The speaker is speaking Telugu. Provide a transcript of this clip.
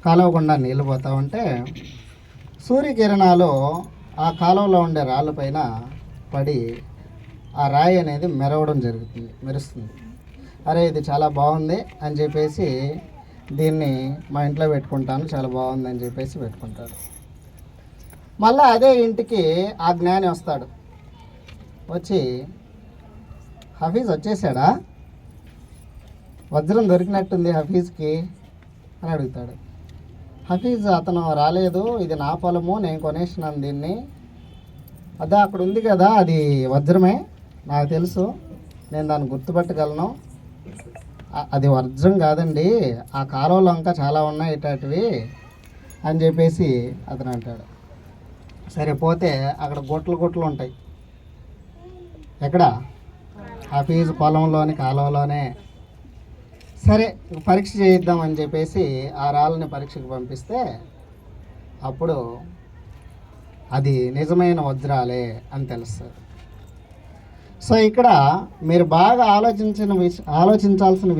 కాలువ గుండా నీళ్ళు పోతూ ఉంటే సూర్యకిరణాలు ఆ కాలువలో ఉండే రాళ్ళ పైన పడి ఆ రాయి అనేది మెరుస్తుంది. అరే ఇది చాలా బాగుంది అని చెప్పేసి దీన్ని మా ఇంట్లో పెట్టుకుంటాను, చాలా బాగుంది అని చెప్పేసి పెట్టుకుంటాడు. మళ్ళీ అదే ఇంటికి ఆ జ్ఞాని వస్తాడు. వచ్చి, హఫీజ్ వచ్చేసాడా, వజ్రం దొరికినట్టుంది హఫీజ్కి అని అడుగుతాడు. హఫీజ్ అతను రాలేదు, ఇది నా పొలము, నేను కొనేసినాను దీన్ని, అదే అక్కడ ఉంది కదా అది వజ్రమే, నాకు తెలుసు, నేను దాన్ని గుర్తుపట్టగలను, అది వజ్రం కాదండి, ఆ కాలువలో ఇంకా చాలా ఉన్నాయి ఇటాటివి అని చెప్పేసి అతను అంటాడు. సరే పోతే అక్కడ గుట్టలు ఉంటాయి. ఎక్కడ? హఫీజ్ పొలంలోని కాలువలోనే. సరే పరీక్ష చేయిద్దామని చెప్పేసి ఆ రాళ్ళని పరీక్షకు పంపిస్తే అప్పుడు అది నిజమైన వజ్రాలే అని తెలుస్తుంది. సో ఇక్కడ మీరు బాగా ఆలోచించాల్సిన విషయం